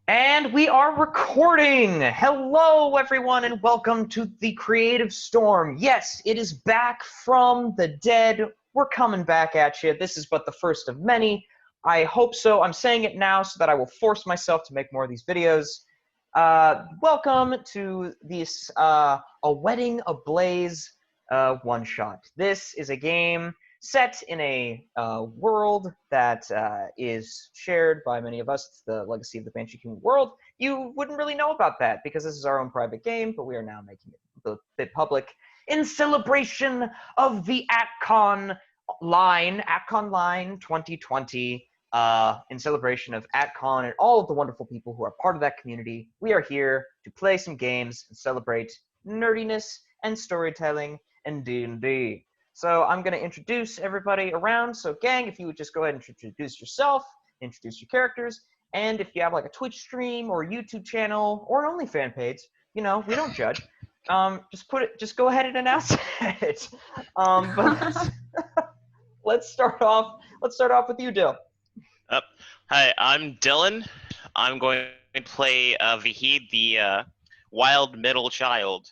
And we are recording! Hello, everyone, and welcome to the Creative Storm. Yes, it is back from the dead. We're coming back at you. This is but the first of many. I hope so. I'm saying it now so that I will force myself to make more of these videos. Welcome to this A Wedding Ablaze one-shot. This is a game set in a world that is shared by many of us. It's the Legacy of the Banshee world. You wouldn't really know about that because this is our own private game, but we are now making it a bit public in celebration of the ATCONline 2020. In celebration of ATCON and all of the wonderful people who are part of that community. We are here to play some games and celebrate nerdiness and storytelling and D&D. So I'm going to introduce everybody around. So gang, if you would just go ahead and introduce yourself, introduce your characters, and if you have like a Twitch stream or a YouTube channel or an OnlyFans page, you know, we don't judge. Just go ahead and announce it. But let's start off with you, Dill. Hi, I'm Dylan. I'm going to play Vahid, the wild middle child.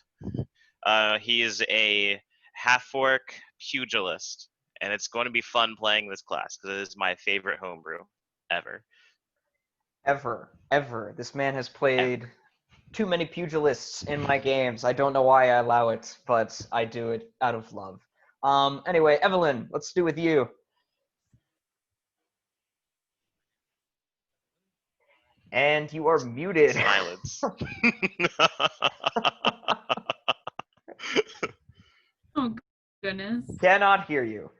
He is a half-orc pugilist, and it's going to be fun playing this class because it is my favorite homebrew ever. Ever. This man has played too many pugilists in my games. I don't know why I allow it, but I do it out of love. Anyway, Evelyn, let's do with you. And you are muted. Silence. Oh, goodness. Cannot hear you.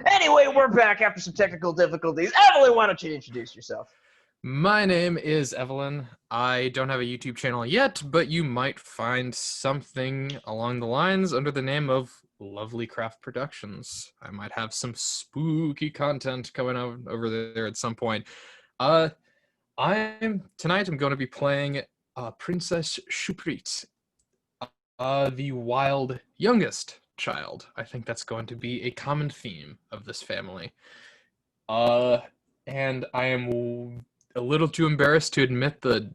Anyway, we're back after some technical difficulties. Evelyn, why don't you introduce yourself? My name is Evelyn. I don't have a YouTube channel yet, but you might find something along the lines under the name of Lovely Craft Productions. I might have some spooky content coming out over there at some point. Tonight I'm going to be playing Princess Shuprit, the wild youngest child. I think that's going to be a common theme of this family. And I am a little too embarrassed to admit the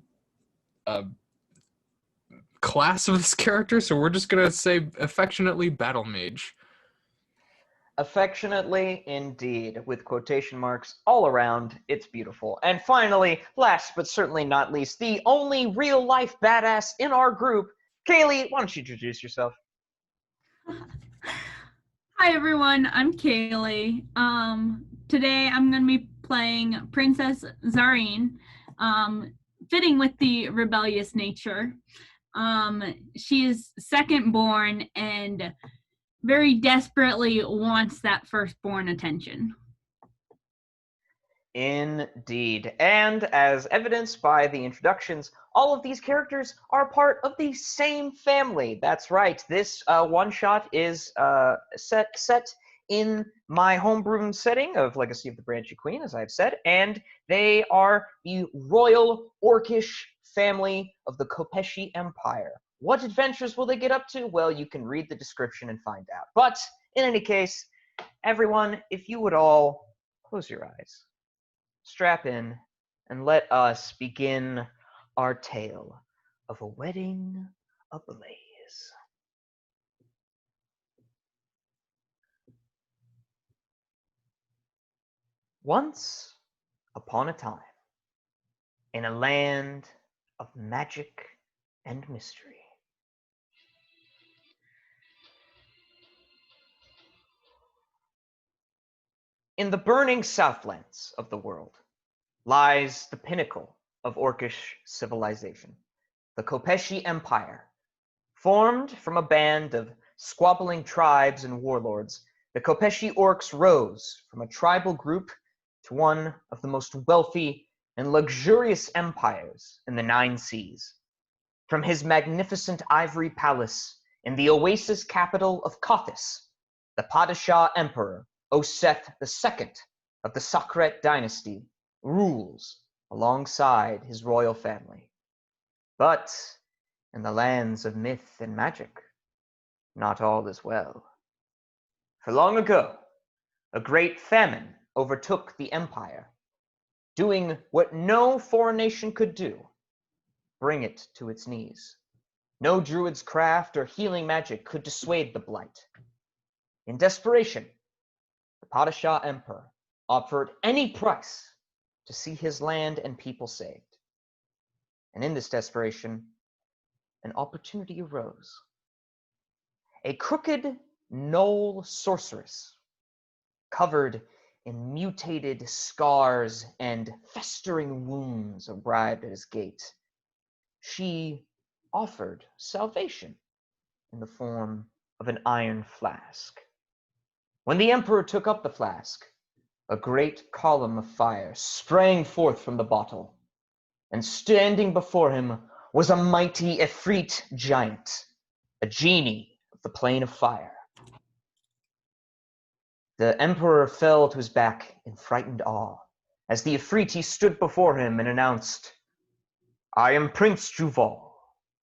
class of this character, so we're just gonna say affectionately Battle Mage. Affectionately, indeed, with quotation marks all around. It's beautiful. And finally, last but certainly not least, the only real-life badass in our group, Kaylee, why don't you introduce yourself? Hi, everyone. I'm Kaylee. Today I'm going to be playing Princess Zareen, fitting with the rebellious nature. She is second born and very desperately wants that firstborn attention. Indeed. And as evidenced by the introductions, all of these characters are part of the same family. That's right. This one-shot is set in my homebrew setting of Legacy of the Banshee Queen, as I've said, and they are the royal orcish family of the Khopeshi Empire. What adventures will they get up to? Well, you can read the description and find out. But in any case, everyone, if you would all close your eyes, strap in, and let us begin our tale of a wedding ablaze. Once upon a time, in a land of magic and mystery, in the burning southlands of the world lies the pinnacle of orcish civilization, the Khopeshi Empire. Formed from a band of squabbling tribes and warlords, the Khopeshi orcs rose from a tribal group to one of the most wealthy and luxurious empires in the 9 seas. From his magnificent Ivory Palace in the oasis capital of Khopeshi, the Padishah Emperor Oseth II of the Sakret dynasty rules alongside his royal family. But in the lands of myth and magic, not all is well. For long ago, a great famine overtook the empire, doing what no foreign nation could do, bring it to its knees. No druid's craft or healing magic could dissuade the blight. In desperation, the Padishah Emperor offered any price to see his land and people saved. And in this desperation, an opportunity arose. A crooked Gnoll sorceress, covered in mutated scars and festering wounds, arrived at his gate. She offered salvation in the form of an iron flask. When the emperor took up the flask, a great column of fire sprang forth from the bottle, and standing before him was a mighty efreet giant, a genie of the plane of fire. The emperor fell to his back in frightened awe as the efreeti stood before him and announced, "I am Prince Juval,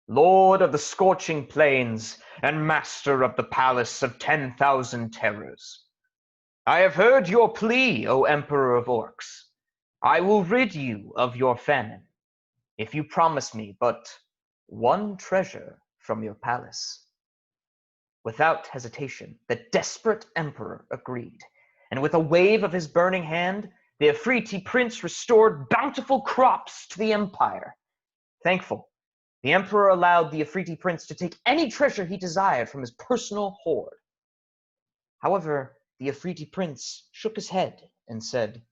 Lord of the Scorching Plains and Master of the Palace of 10,000 Terrors. I have heard your plea, O Emperor of Orcs. I will rid you of your famine, if you promise me but one treasure from your palace." Without hesitation, the desperate emperor agreed, and with a wave of his burning hand, the efreeti prince restored bountiful crops to the empire. Thankful, the emperor allowed the efreeti prince to take any treasure he desired from his personal hoard. However, the efreeti prince shook his head and said,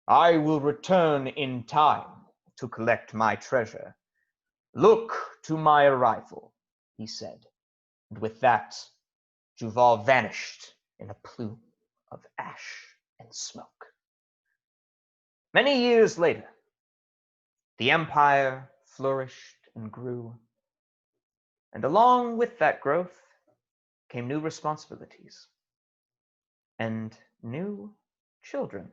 "I will return in time to collect my treasure. Look to my arrival," he said. And with that, Juval vanished in a plume of ash and smoke. Many years later, the empire flourished and grew, and along with that growth came new responsibilities and new children.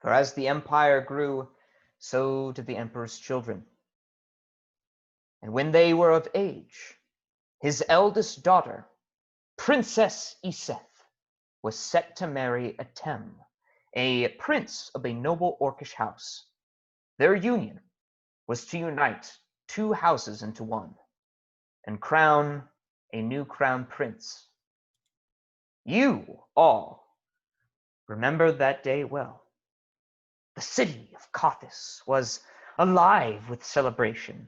For as the empire grew, so did the emperor's children. And when they were of age, his eldest daughter, Princess Iseth, was set to marry Atem, a prince of a noble orcish house. Their union was to unite two houses into one and crown a new crown prince. You all remember that day well. The city of Kothis was alive with celebration.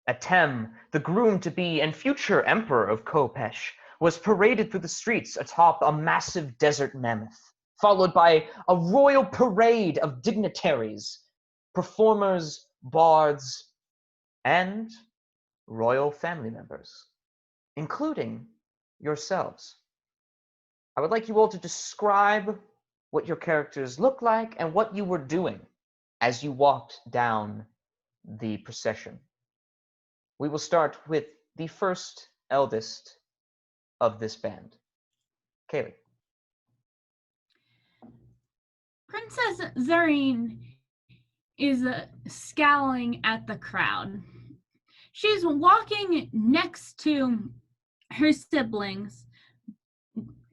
Atem, the groom-to-be and future emperor of Khopesh, was paraded through the streets atop a massive desert mammoth, followed by a royal parade of dignitaries, performers, bards, and royal family members, including yourselves. I would like you all to describe what your characters look like and what you were doing as you walked down the procession. We will start with the first eldest of this band. Kaylee. Princess Zareen is scowling at the crowd. She's walking next to her siblings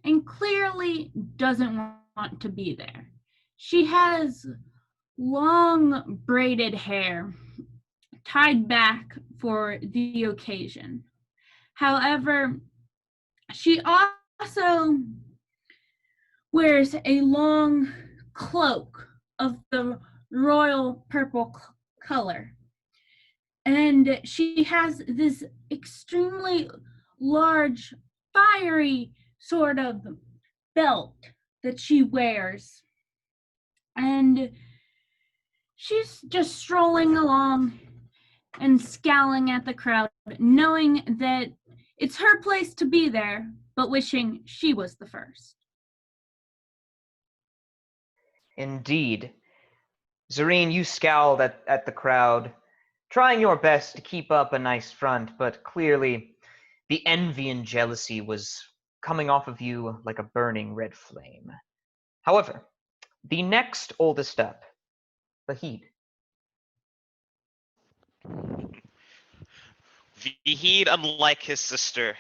and clearly doesn't want to be there. She has long braided hair tied back for the occasion. However, she also wears a long cloak of the royal purple color. And she has this extremely large, fiery sort of belt that she wears. And she's just strolling along and scowling at the crowd, knowing that it's her place to be there, but wishing she was the first. Indeed. Zareen, you scowled at the crowd, trying your best to keep up a nice front, but clearly the envy and jealousy was coming off of you like a burning red flame. However, the next oldest up, Vahid. Vahid, unlike his sister,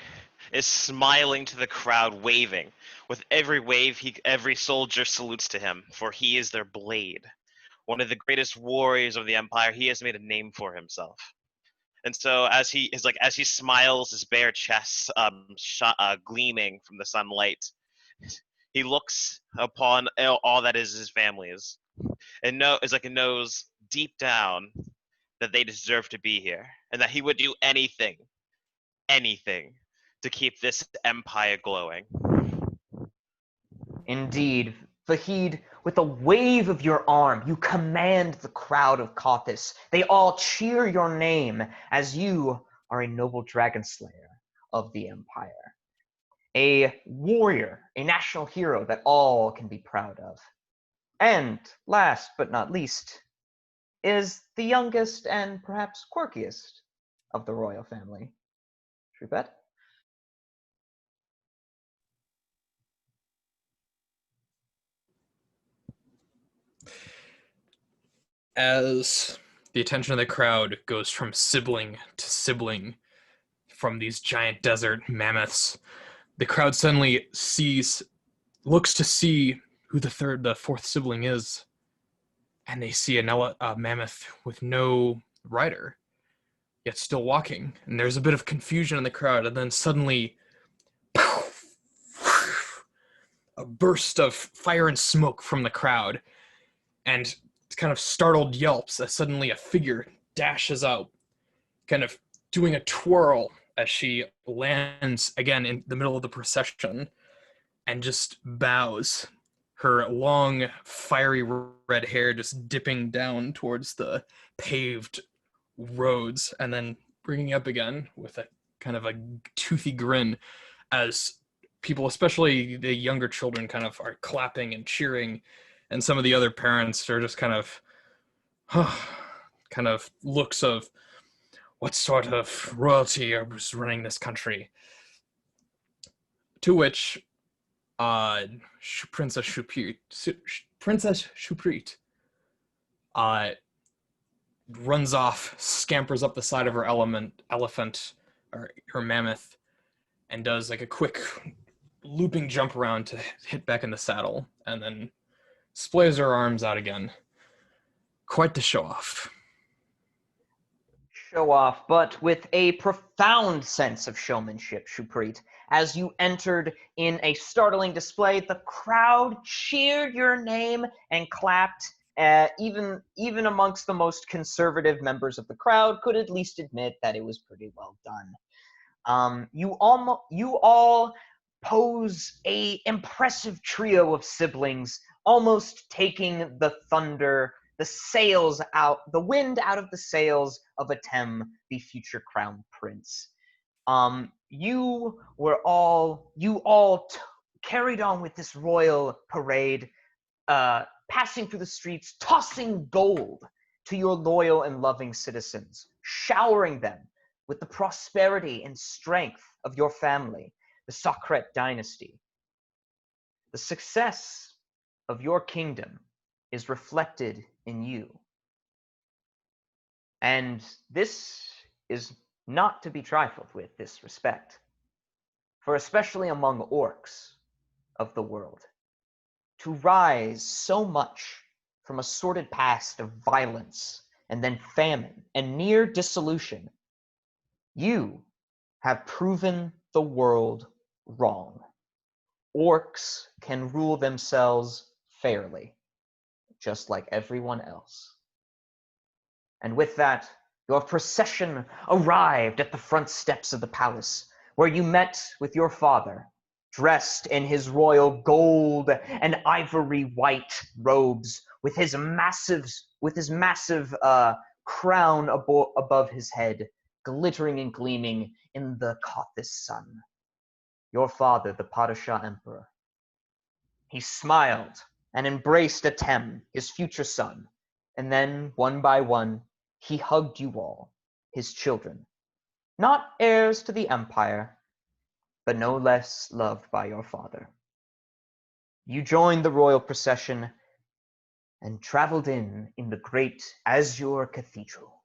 is smiling to the crowd, waving. With every wave, every soldier salutes to him, for he is their blade. one of the greatest warriors of the Empire. He has made a name for himself. And so as he smiles, his bare chest gleaming from the sunlight, he looks upon all that is his family's, and knows deep down that they deserve to be here, and that he would do anything to keep this empire glowing. Indeed, Vahid, with a wave of your arm, you command the crowd of Khopeshi. They all cheer your name as you are a noble dragon slayer of the Empire. A warrior, a national hero that all can be proud of. And last but not least, is the youngest and perhaps quirkiest of the royal family. True bet? As the attention of the crowd goes from sibling to sibling from these giant desert mammoths, the crowd suddenly looks to see who the fourth sibling is, and they see a mammoth with no rider, yet still walking. And there's a bit of confusion in the crowd, and then suddenly, a burst of fire and smoke from the crowd, and kind of startled yelps as suddenly a figure dashes out, kind of doing a twirl as she lands again in the middle of the procession and just bows, her long, fiery red hair just dipping down towards the paved roads and then bringing up again with a kind of a toothy grin as people, especially the younger children, kind of are clapping and cheering, and some of the other parents are just kind of looks of what sort of royalty is running this country. To which Princess Shuprit runs off, scampers up the side of her elephant, or her mammoth, and does like a quick looping jump around to hit back in the saddle, and then splays her arms out again. Quite the show-off. Show-off, but with a profound sense of showmanship, Shuprit. As you entered in a startling display, the crowd cheered your name and clapped. Even amongst the most conservative members of the crowd could at least admit that it was pretty well done. You all pose a impressive trio of siblings, almost taking the thunder, the wind out of the sails of Atem, the future crown prince. You all carried on with this royal parade, passing through the streets, tossing gold to your loyal and loving citizens, showering them with the prosperity and strength of your family, the Socret dynasty. The success of your kingdom is reflected in you. And this is not to be trifled with, this respect. For especially among orcs of the world, to rise so much from a sordid past of violence and then famine and near dissolution, you have proven the world wrong. Orcs can rule themselves fairly, just like everyone else. And with that, your procession arrived at the front steps of the palace, where you met with your father, dressed in his royal gold and ivory white robes, with his massive crown above his head, glittering and gleaming in the Khopeshi sun. Your father, the Padishah Emperor. He smiled and embraced Atem, his future son, and then, one by one, he hugged you all, his children, not heirs to the empire, but no less loved by your father. You joined the royal procession and traveled in the great Azure Cathedral.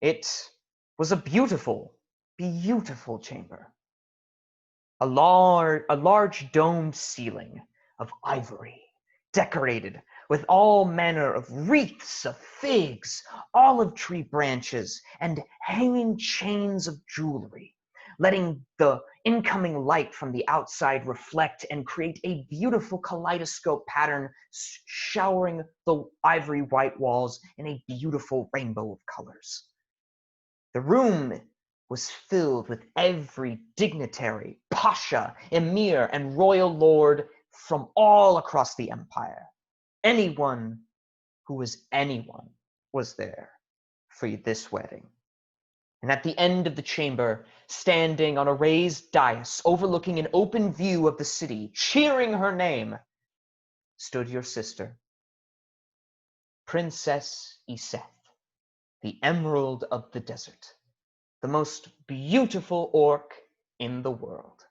It was a beautiful, beautiful chamber. A large domed ceiling of ivory, decorated with all manner of wreaths of figs, olive tree branches, and hanging chains of jewelry, letting the incoming light from the outside reflect and create a beautiful kaleidoscope pattern showering the ivory white walls in a beautiful rainbow of colors. The room was filled with every dignitary, pasha, emir, and royal lord from all across the empire. Anyone who was anyone was there for this wedding. And at the end of the chamber, standing on a raised dais overlooking an open view of the city, cheering her name, stood your sister, Princess Iseth, the Emerald of the Desert, the most beautiful orc in the world.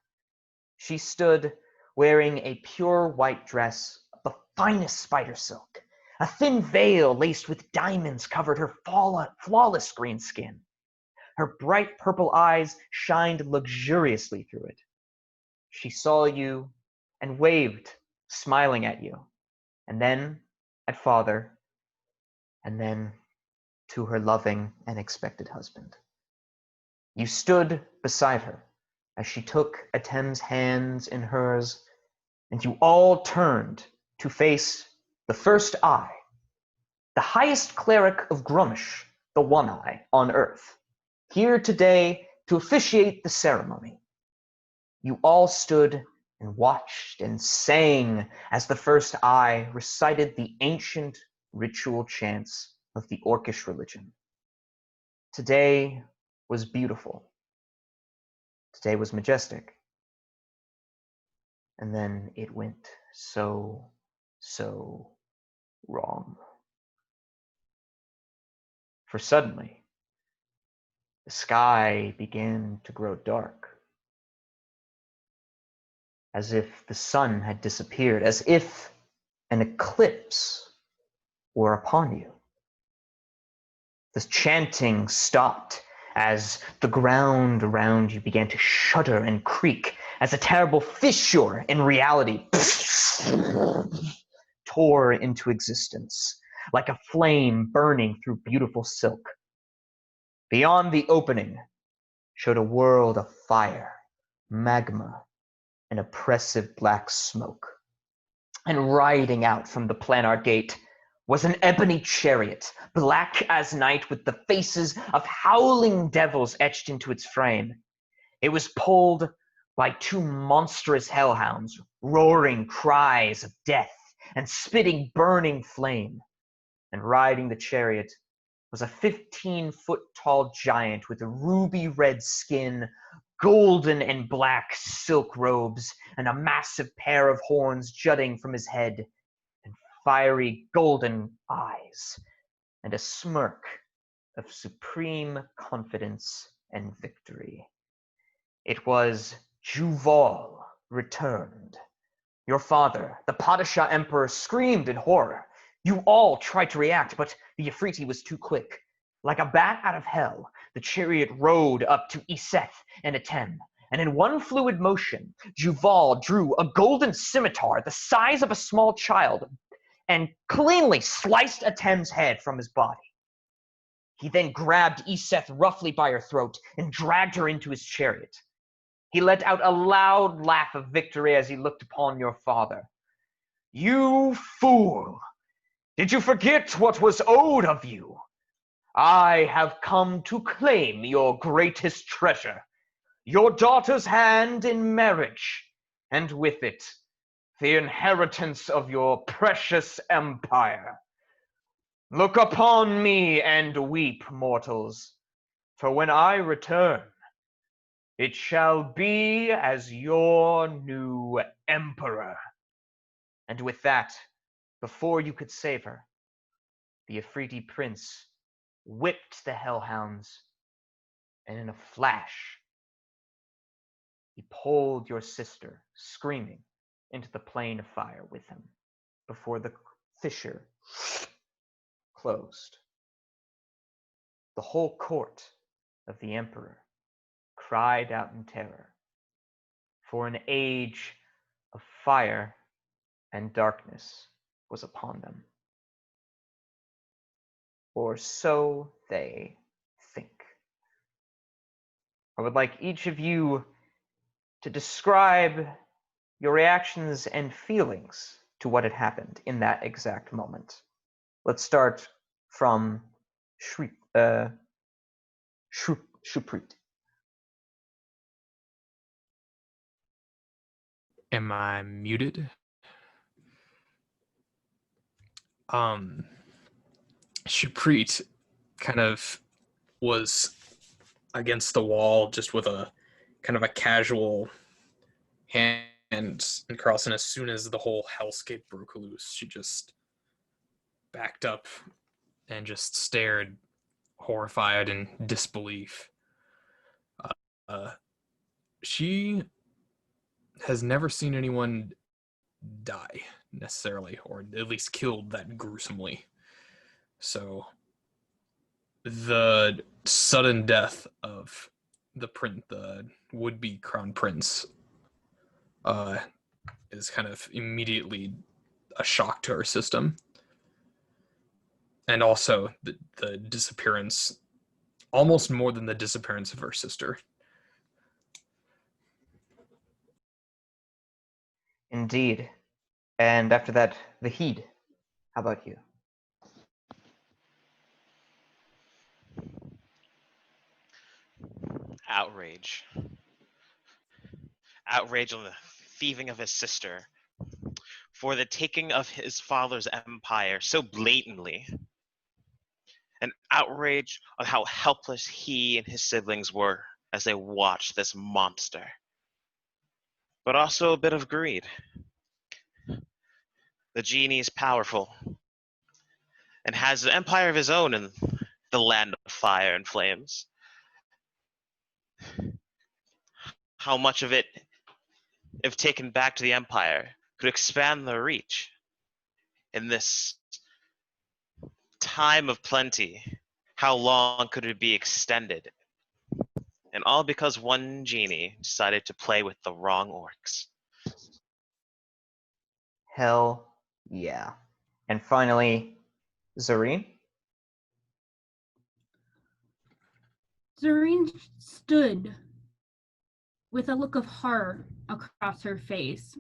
She stood wearing a pure white dress of the finest spider silk. A thin veil laced with diamonds covered her flawless green skin. Her bright purple eyes shined luxuriously through it. She saw you and waved, smiling at you, and then at father, and then to her loving and expected husband. You stood beside her as she took Atem's hands in hers, and you all turned to face the first eye, the highest cleric of Grumish, the One Eye on Earth, here today to officiate the ceremony. You all stood and watched and sang as the first eye recited the ancient ritual chants of the Orcish religion. Today was beautiful. Today was majestic. And then it went so wrong. For suddenly, the sky began to grow dark, as if the sun had disappeared, as if an eclipse were upon you. The chanting stopped as the ground around you began to shudder and creak, as a terrible fissure in reality tore into existence, like a flame burning through beautiful silk. Beyond the opening showed a world of fire, magma, and oppressive black smoke. And riding out from the planar gate was an ebony chariot, black as night, with the faces of howling devils etched into its frame. It was pulled by two monstrous hellhounds, roaring cries of death and spitting burning flame. And riding the chariot was a 15-foot-tall giant with a ruby-red skin, golden and black silk robes, and a massive pair of horns jutting from his head, and fiery golden eyes, and a smirk of supreme confidence and victory. It was Juval returned. Your father, the Padishah Emperor, screamed in horror. You all tried to react, but the efreeti was too quick. Like a bat out of hell, the chariot rode up to Iseth and Atem, and in one fluid motion, Juval drew a golden scimitar the size of a small child and cleanly sliced Atem's head from his body. He then grabbed Iseth roughly by her throat and dragged her into his chariot. He let out a loud laugh of victory as he looked upon your father. You fool! Did you forget what was owed of you? I have come to claim your greatest treasure, your daughter's hand in marriage, and with it, the inheritance of your precious empire. Look upon me and weep, mortals, for when I return, it shall be as your new emperor. And with that, before you could save her, the efreeti prince whipped the hellhounds, and in a flash, he pulled your sister, screaming, into the plane of fire with him, before the fissure closed. The whole court of the emperor cried out in terror, for an age of fire and darkness was upon them. Or so they think. I would like each of you to describe your reactions and feelings to what had happened in that exact moment. Let's start from Shpreet. Am I muted? Shpreet kind of was against the wall just with a kind of a casual hand and cross, and as soon as the whole hellscape broke loose, she just backed up and just stared, horrified in disbelief. She has never seen anyone die necessarily, or at least killed that gruesomely. So the sudden death of the would-be crown prince, is kind of immediately a shock to her system. And also the disappearance, almost more than the disappearance of her sister. Indeed. And after that, Vahid, how about you? Outrage. Outrage on the thieving of his sister. For the taking of his father's empire so blatantly. An outrage on how helpless he and his siblings were as they watched this monster. But also a bit of greed. The genie is powerful and has an empire of his own in the land of fire and flames. How much of it, if taken back to the empire, could expand the reach in this time of plenty? How long could it be extended? And all because one genie decided to play with the wrong orcs. Hell yeah. And finally, Zareen? Zareen stood with a look of horror across her face.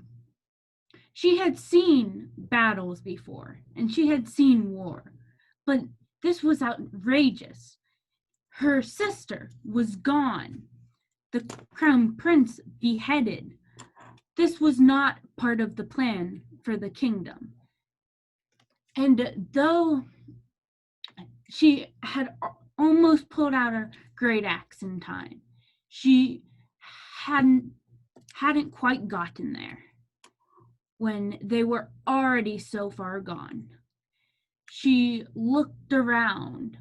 She had seen battles before, and she had seen war, but this was outrageous. Her sister was gone, the crown prince beheaded. This was not part of the plan for the kingdom. And though she had almost pulled out her great axe in time, she hadn't quite gotten there when they were already so far gone. She looked around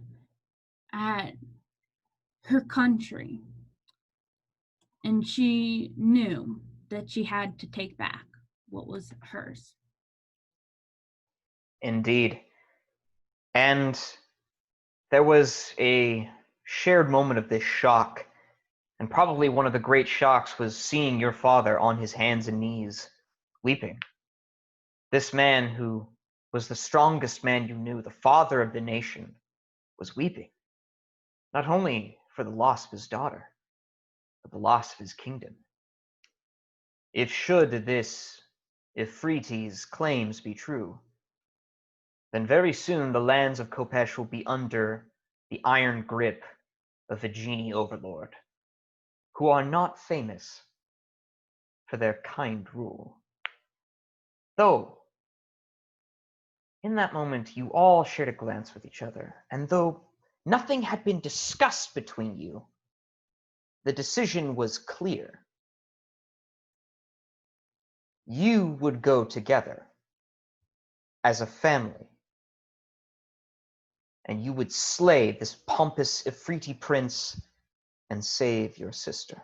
at her country, and she knew that she had to take back what was hers. Indeed. And there was a shared moment of this shock, and probably one of the great shocks was seeing your father on his hands and knees, weeping. This man who was the strongest man you knew, the father of the nation, was weeping, not only for the loss of his daughter, but the loss of his kingdom. If should this efreeti's claims be true, then very soon the lands of Khopesh will be under the iron grip of a genie overlord, who are not famous for their kind rule. Though, in that moment, you all shared a glance with each other, and though nothing had been discussed between you, the decision was clear. You would go together as a family, and you would slay this pompous efreeti prince and save your sister.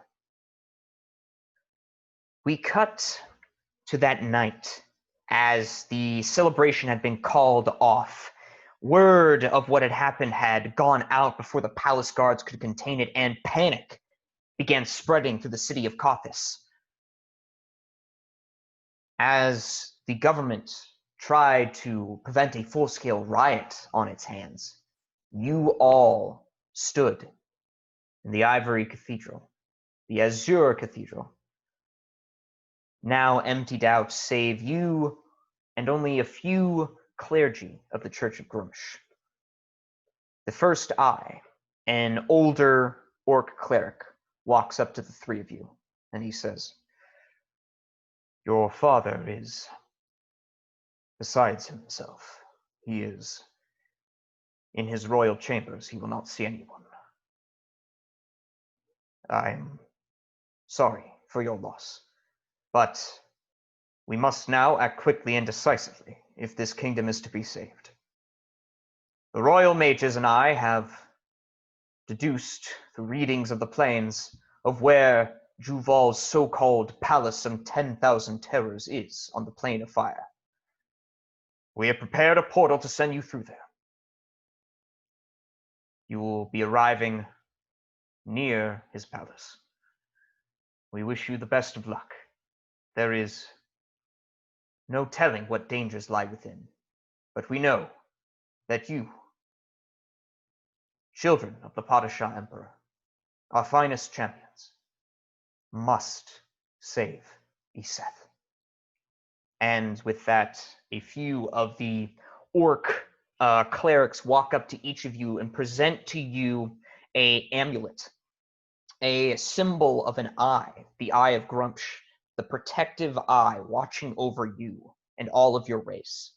We cut to that night as the celebration had been called off. Word of what had happened had gone out before the palace guards could contain it, and panic began spreading through the city of Khopesh. As the government tried to prevent a full-scale riot on its hands, you all stood in the Ivory Cathedral, the Azure Cathedral, now emptied out save you and only a few clergy of the Church of Grumsh. The first eye, an older orc cleric, walks up to the three of you, and he says, "Your father is besides himself. He is in his royal chambers. He will not see anyone. I'm sorry for your loss, but we must now act quickly and decisively if this kingdom is to be saved. The royal mages and I have deduced through readings of the plains of where Juval's so-called Palace and 10,000 Terrors is on the Plane of Fire. We have prepared a portal to send you through there. You will be arriving near his palace. We wish you the best of luck. There is no telling what dangers lie within, but we know that you, children of the Padishah Emperor, our finest champions, must save Iseth." And with that, a few of the orc clerics walk up to each of you and present to you a amulet, a symbol of an eye, the Eye of Grumsh, the protective eye watching over you and all of your race.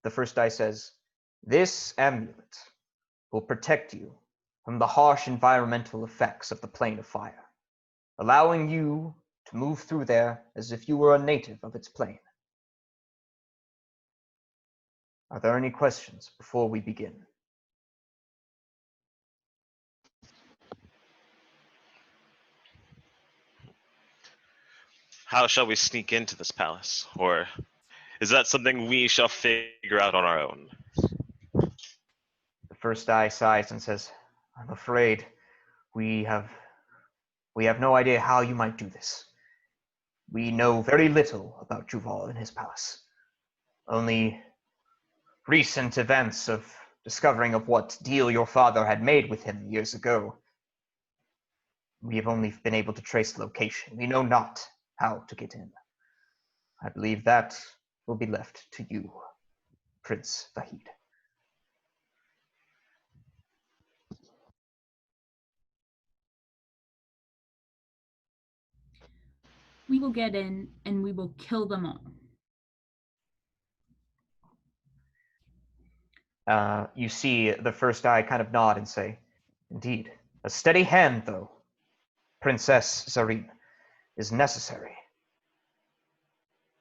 The first eye says, "This amulet will protect you from the harsh environmental effects of the Plane of Fire, allowing you to move through there as if you were a native of its plane. Are there any questions before we begin?" How shall we sneak into this palace? Or is that something we shall figure out on our own? The first eye sighs and says, "I'm afraid we have no idea how you might do this. We know very little about Juval and his palace. Only recent events of discovering of what deal your father had made with him years ago. We have only been able to trace the location. We know not how to get in. I believe that will be left to you, Prince Vahid." We will get in and we will kill them all. You see the first eye kind of nod and say, "Indeed. A steady hand, though, Princess Zareen, is necessary.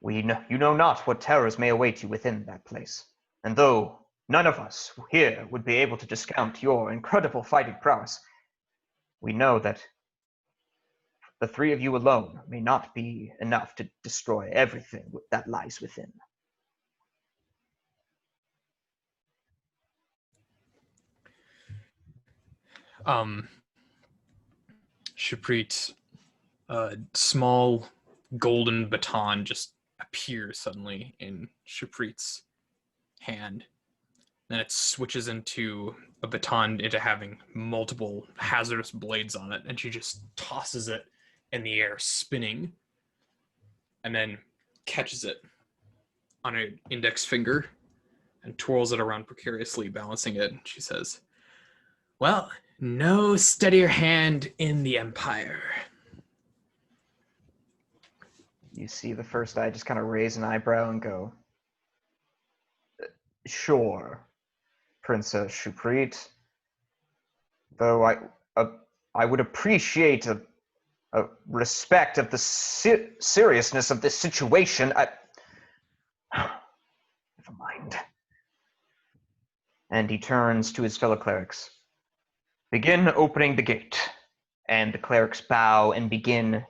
You know not what terrors may await you within that place. And though none of us here would be able to discount your incredible fighting prowess, we know that the three of you alone may not be enough to destroy everything that lies within." Shaprit, a small golden baton just appears suddenly in Shaprit's hand. Then it switches into a baton into having multiple hazardous blades on it, and she just tosses it in the air, spinning, and then catches it on her index finger and twirls it around precariously, balancing it. She says, "Well, no steadier hand in the Empire." You see the first eye just kind of raise an eyebrow and go, "Sure, Princess Shuprit. Though I would appreciate a respect of the seriousness of this situation. Never mind." And he turns to his fellow clerics. "Begin opening the gate." And the clerics bow and begin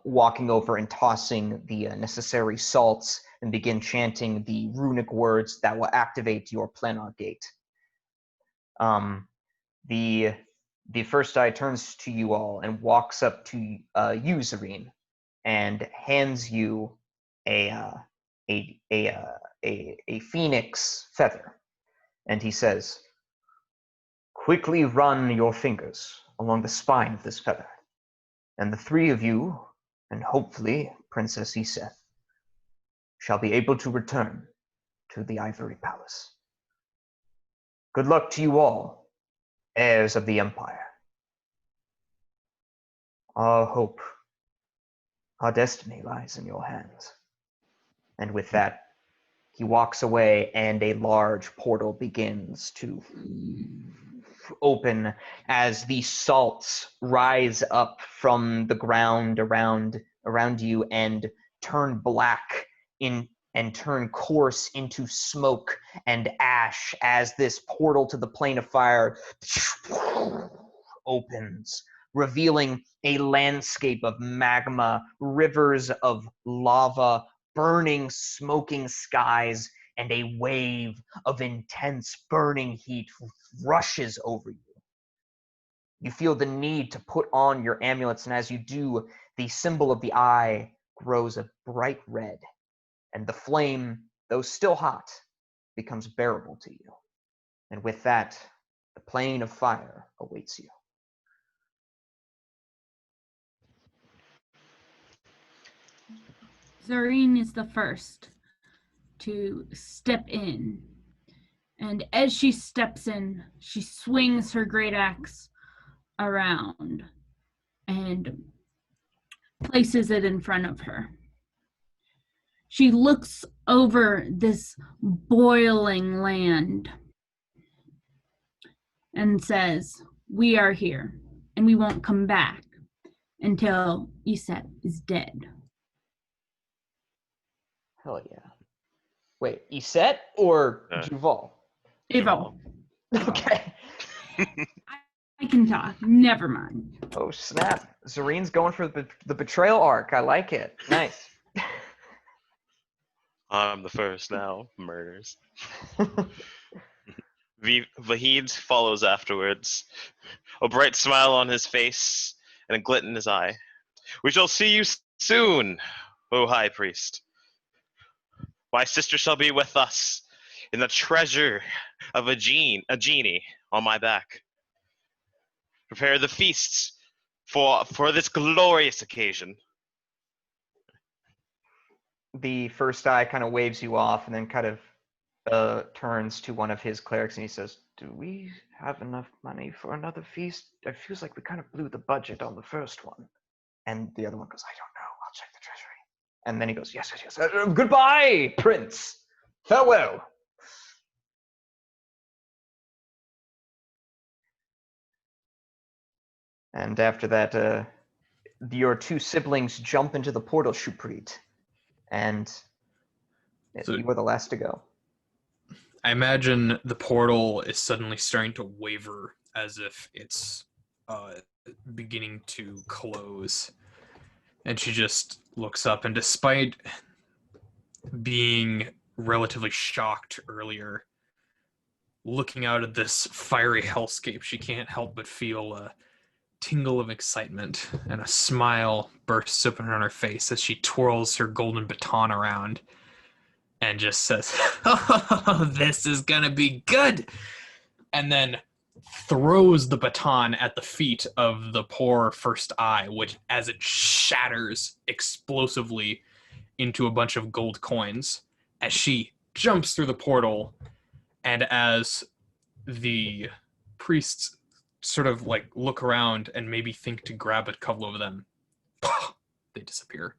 walking over and tossing the necessary salts and begin chanting the runic words that will activate your planar gate. The first eye turns to you all and walks up to you, Zareen, and hands you a a phoenix feather, and he says, "Quickly run your fingers along the spine of this feather, and the three of you, and hopefully Princess Iseth, shall be able to return to the Ivory Palace. Good luck to you all, heirs of the Empire. Our hope, our destiny lies in your hands." And with that, he walks away, and a large portal begins to open as the salts rise up from the ground around you and turn black and turn coarse into smoke and ash as this portal to the plane of fire opens, revealing a landscape of magma, rivers of lava, burning, smoking skies, and a wave of intense burning heat rushes over you. You feel the need to put on your amulets, and as you do, the symbol of the eye grows a bright red, and the flame, though still hot, becomes bearable to you. And with that, the plane of fire awaits you. Zareen is the first to step in. And as she steps in, she swings her great axe around and places it in front of her. She looks over this boiling land and says, "We are here, and we won't come back until Iseth is dead." Hell yeah. Wait, Iseth or Juval? Evo. Okay. I can talk. Never mind. Oh, snap. Zareen's going for the betrayal arc. I like it. Nice. I'm the first now. Murders. Vahid follows afterwards, a bright smile on his face and a glint in his eye. "We shall see you soon, O High Priest. My sister shall be with us in the treasure of a genie on my back. Prepare the feasts for this glorious occasion." The first eye kind of waves you off and then kind of turns to one of his clerics and he says, "Do we have enough money for another feast? It feels like we kind of blew the budget on the first one." And the other one goes, "I don't know. I'll check the treasury." And then he goes, "Yes. Goodbye, Prince. Farewell." And after that, your two siblings jump into the portal, Shuprit, and you were the last to go. I imagine the portal is suddenly starting to waver as if it's beginning to close. And she just looks up, and despite being relatively shocked earlier, looking out at this fiery hellscape, she can't help but feel a tingle of excitement, and a smile bursts open on her face as she twirls her golden baton around and just says, "Oh, this is gonna be good," and then throws the baton at the feet of the poor first eye, which, as it shatters explosively into a bunch of gold coins, as she jumps through the portal, and as the priests sort of like look around and maybe think to grab a couple of them, they disappear.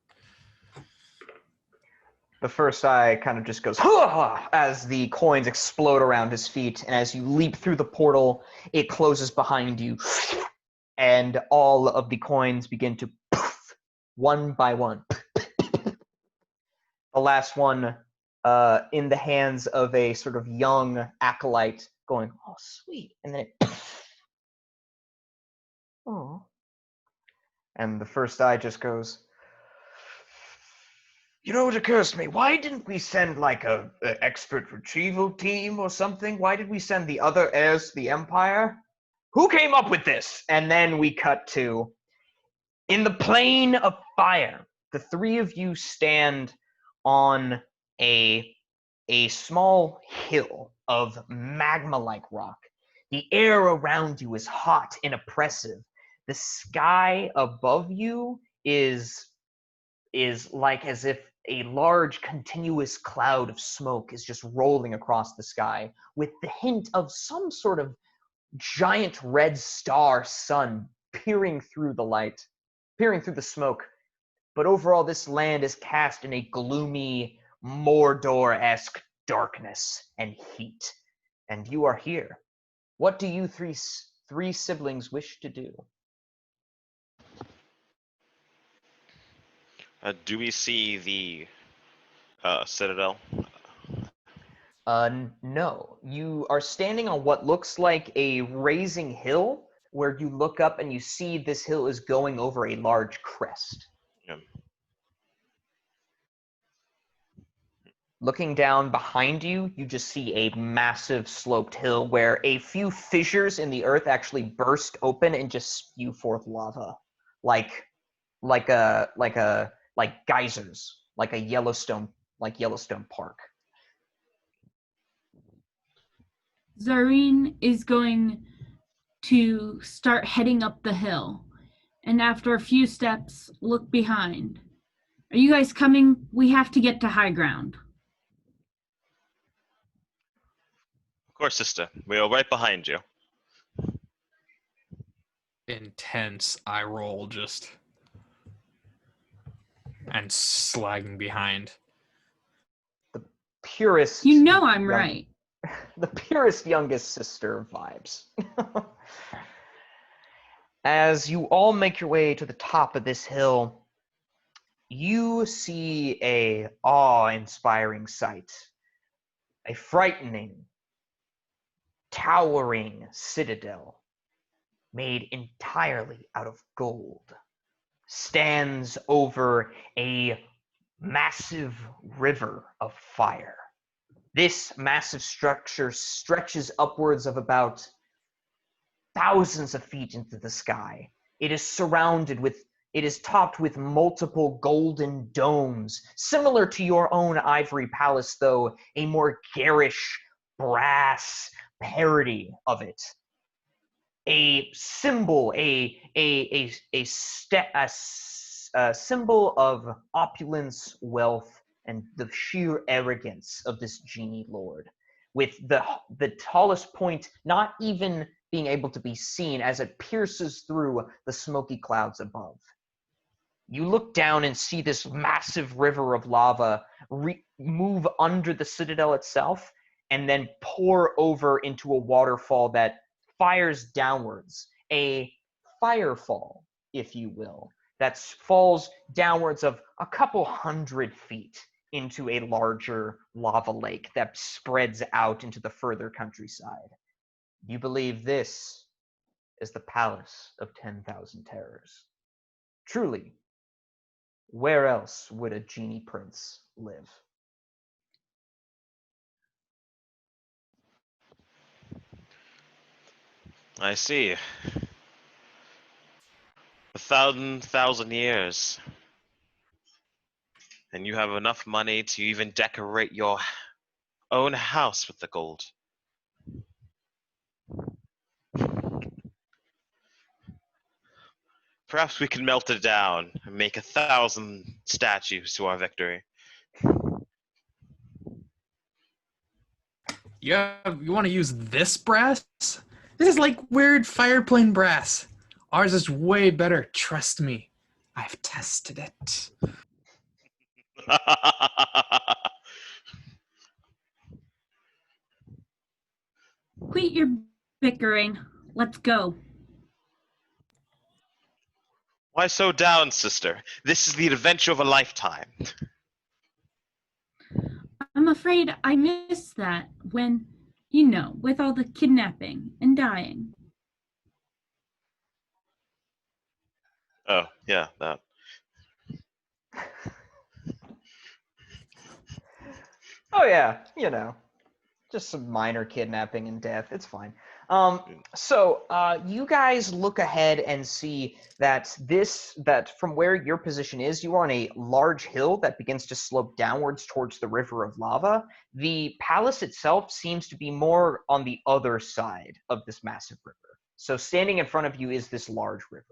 The first eye kind of just goes as the coins explode around his feet, and as you leap through the portal, it closes behind you, and all of the coins begin to one by one. The last one in the hands of a sort of young acolyte going, "Oh, sweet," and then it oh. And the first eye just goes, "You know what occurs to me? Why didn't we send like a expert retrieval team or something? Why did we send the other heirs to the Empire? Who came up with this?" And then we cut to, in the plane of fire, the three of you stand on a small hill of magma-like rock. The air around you is hot and oppressive. The sky above you is like as if a large continuous cloud of smoke is just rolling across the sky with the hint of some sort of giant red star sun peering through the smoke. But overall, this land is cast in a gloomy, Mordor-esque darkness and heat. And you are here. What do you three siblings wish to do? Do we see the citadel? No. You are standing on what looks like a raising hill, where you look up and you see this hill is going over a large crest. Yeah. Looking down behind you, you just see a massive sloped hill where a few fissures in the earth actually burst open and just spew forth lava, like geysers, like Yellowstone Park. Zareen is going to start heading up the hill, and after a few steps, look behind. Are you guys coming? We have to get to high ground. Of course, sister. We are right behind you. Intense eye roll just. And slagging behind. The purest. You know I'm right. The purest youngest sister vibes. As you all make your way to the top of this hill, you see a awe-inspiring sight. A frightening, towering citadel made entirely out of gold stands over a massive river of fire. This massive structure stretches upwards of about thousands of feet into the sky. It is topped with multiple golden domes, similar to your own Ivory Palace, though a more garish brass parody of it. A symbol, a symbol of opulence, wealth, and the sheer arrogance of this genie lord, with the tallest point not even being able to be seen as it pierces through the smoky clouds above. You look down and see this massive river of lava move under the citadel itself and then pour over into a waterfall that fires downwards, a firefall, if you will, that falls downwards of a couple 100 feet into a larger lava lake that spreads out into the further countryside. You believe this is the Palace of 10,000 Terrors. Truly, where else would a genie prince live? I see. 1,000 years. And you have enough money to even decorate your own house with the gold. Perhaps we can melt it down and make 1,000 statues to our victory. You want to use this brass? This is like weird fireplane brass. Ours is way better. Trust me. I've tested it. Quit your bickering. Let's go. Why so down, sister? This is the adventure of a lifetime. I'm afraid I missed that when, with all the kidnapping and dying. Oh, yeah, that. Oh yeah, Just some minor kidnapping and death. It's fine. So you guys look ahead and see that from where your position is, you are on a large hill that begins to slope downwards towards the river of lava. The palace itself seems to be more on the other side of this massive river. So standing in front of you is this large river.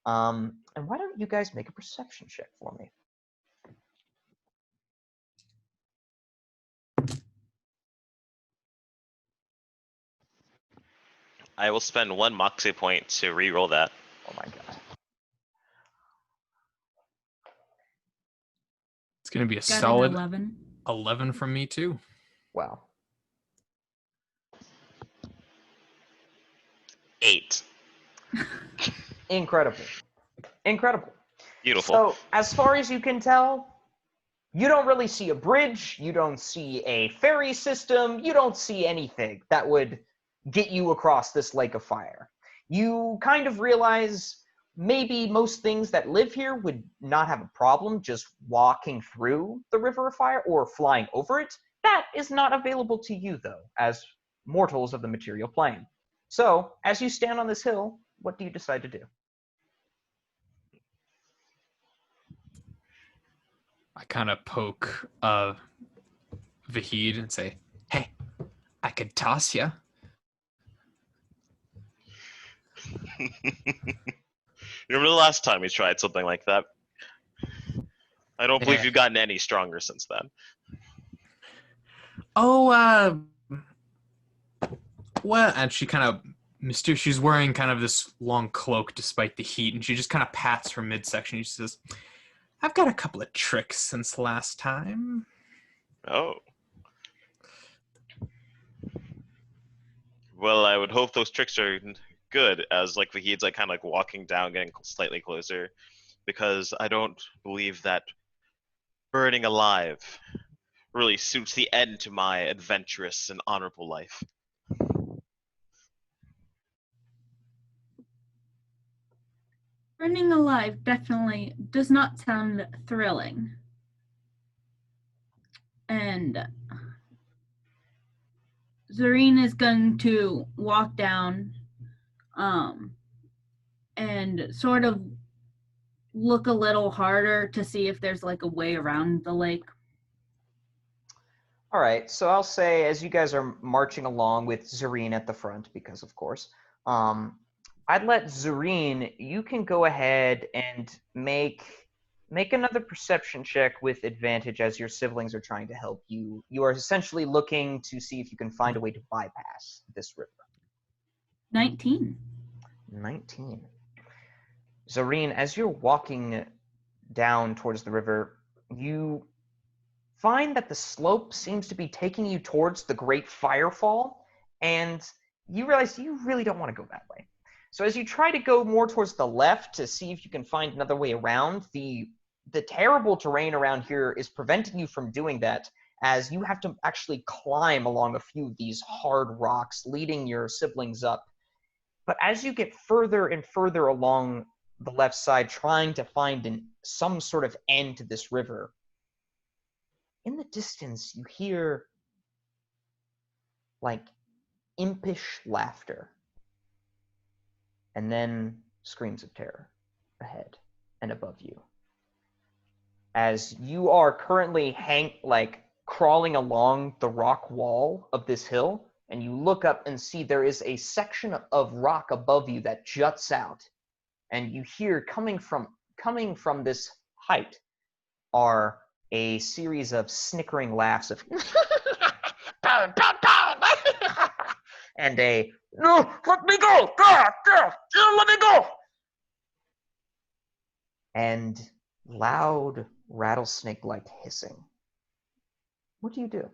And why don't you guys make a perception check for me? I will spend 1 moxie point to re-roll that. Oh my god. It's going to be a Got an solid 11. 11 from me, too. Wow. 8. Incredible. Incredible. Beautiful. So, as far as you can tell, you don't really see a bridge, you don't see a ferry system, you don't see anything that would get you across this lake of fire. You kind of realize maybe most things that live here would not have a problem just walking through the river of fire or flying over it. That is not available to you, though, as mortals of the material plane. So, as you stand on this hill, what do you decide to do? I kind of poke Vahid and say, "Hey, I could toss ya." Remember the last time we tried something like that? I don't believe Yeah. you've gotten any stronger since then. Oh, well, and she kind of she's wearing kind of this long cloak despite the heat, and she just kind of pats her midsection. She says, "I've got a couple of tricks since last time." Oh. Well, I would hope those tricks are good, as like Vahid's like kind of like walking down, getting slightly closer, because I don't believe that burning alive really suits the end to my adventurous and honorable life. Burning alive definitely does not sound thrilling. And Zareen is going to walk down and sort of look a little harder to see if there's like a way around the lake. All right, so I'll say as you guys are marching along with Zareen at the front, because of course, I'd let Zareen, you can go ahead and make another perception check with advantage as your siblings are trying to help you. You are essentially looking to see if you can find a way to bypass this river. 19. 19. Zareen, as you're walking down towards the river, you find that the slope seems to be taking you towards the Great Firefall, and you realize you really don't want to go that way. So as you try to go more towards the left to see if you can find another way around, the terrible terrain around here is preventing you from doing that, as you have to actually climb along a few of these hard rocks, leading your siblings up. But as you get further and further along the left side, trying to find some sort of end to this river, in the distance you hear like impish laughter, and then screams of terror ahead and above you. As you are currently crawling along the rock wall of this hill, and you look up and see there is a section of rock above you that juts out, and you hear coming from this height are a series of snickering laughs of and a "No, let me go! Let me go!" and loud rattlesnake-like hissing. What do you do?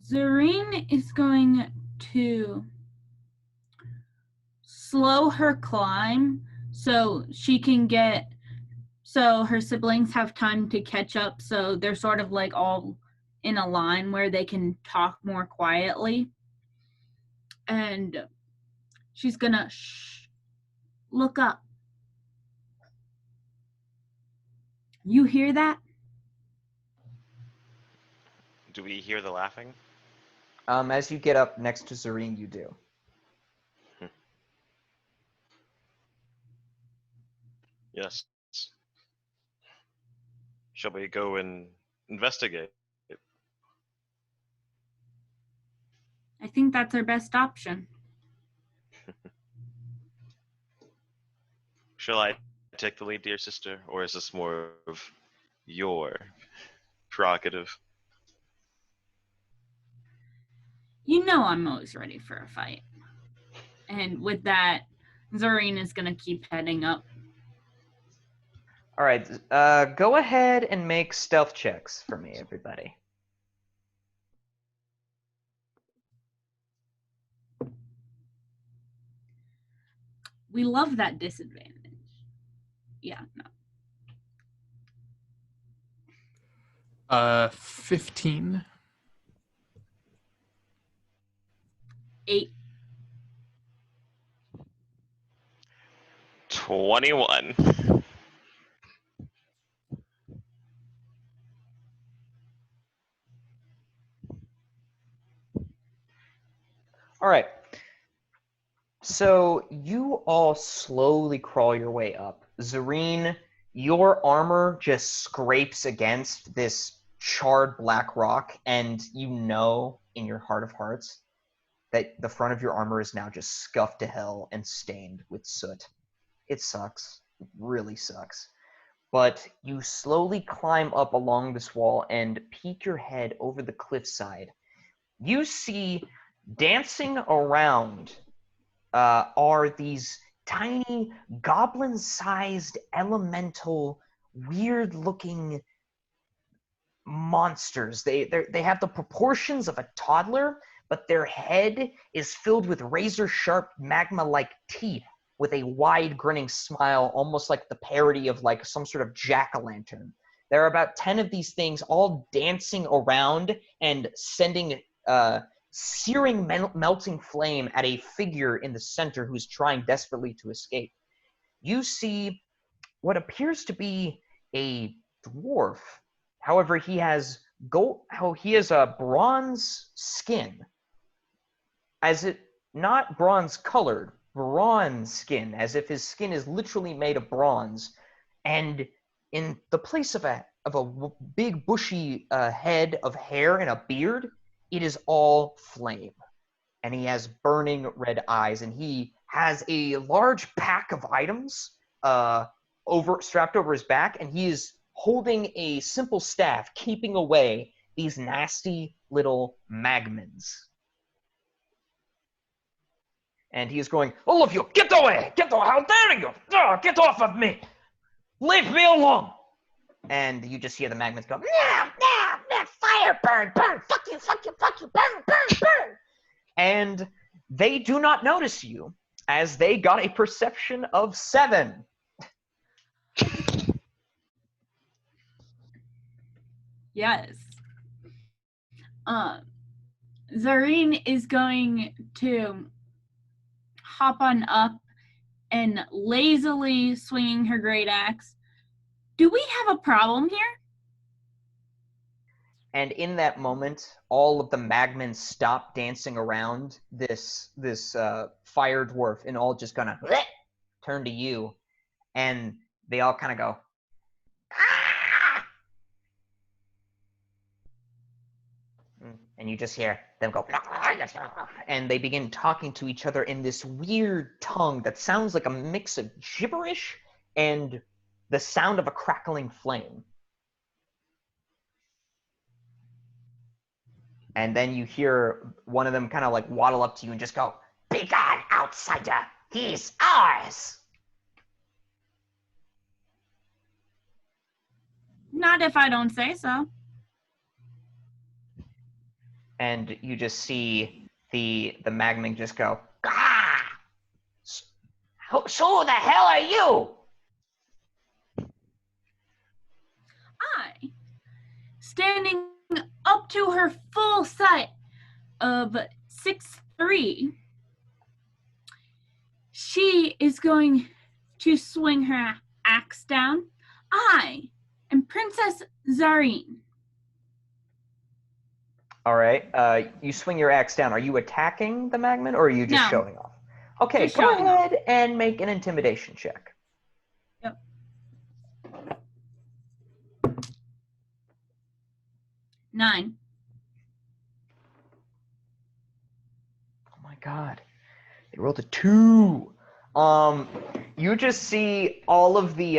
Zareen is going to slow her climb so her siblings have time to catch up, so they're sort of like all in a line where they can talk more quietly. And she's gonna look up. You hear that? Do we hear the laughing? As you get up next to Zareen, you do. Yes. Shall we go and investigate? I think that's our best option. Shall I take the lead, dear sister, or is this more of your prerogative? You know I'm always ready for a fight. And with that, Zareen is going to keep heading up. All right, go ahead and make stealth checks for me, everybody. We love that disadvantage. Yeah, no. 15. 8. 21. All right. So you all slowly crawl your way up. Zareen, your armor just scrapes against this charred black rock, and you know in your heart of hearts that the front of your armor is now just scuffed to hell and stained with soot. It sucks. It really sucks. But you slowly climb up along this wall and peek your head over the cliffside. You see dancing around are these tiny goblin-sized elemental weird-looking monsters. They have the proportions of a toddler, but their head is filled with razor-sharp magma-like teeth with a wide grinning smile, almost like the parody of like some sort of jack-o'-lantern. There are about 10 of these things all dancing around and sending searing melting flame at a figure in the center who's trying desperately to escape. You see what appears to be a dwarf. However, he has a bronze skin, as it not bronze colored, bronze skin, as if his skin is literally made of bronze, and in the place of a big bushy head of hair and a beard, it is all flame. And he has burning red eyes, and he has a large pack of items strapped over his back, and he is holding a simple staff, keeping away these nasty little magmins. And he is going, "All of you, get away! Get away! How dare you! Get off of me! Leave me alone!" And you just hear the magmins go, "Fire, burn, burn! Fuck you, fuck you, fuck you! Burn, burn, burn!" And they do not notice you, as they got a perception of 7. Yes. Zareen is going to hop on up and lazily swinging her great axe. Do we have a problem here? And in that moment, all of the magmins stop dancing around this fire dwarf and all just kind of turn to you, and they all kind of go, "Ah!" And you just hear them go, and they begin talking to each other in this weird tongue that sounds like a mix of gibberish and the sound of a crackling flame. And then you hear one of them kind of like waddle up to you and just go, "Be gone, outsider! He's ours!" Not if I don't say so. And you just see the magming just go, "Ah! So the hell are you?" I, standing up to her full set of 6'3", she is going to swing her axe down. I and Princess Zareen. All right. You swing your axe down. Are you attacking the Magman, or are you just No. showing off? Okay, Just go showing off. ahead and make an intimidation check. Yep. 9. Oh my god. They rolled a 2. You just see all of the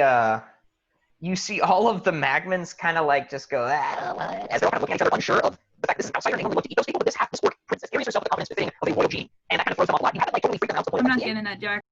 Magmans kind of like just go as they're kind of looking at each other, unsure of the fact this is an outsider. And they only look to eat those people, but this orc princess carries herself with the confidence befitting of a royal gene, and that kind of throws them off a lot. You have it like totally freak them out. I'm not getting that, Jack.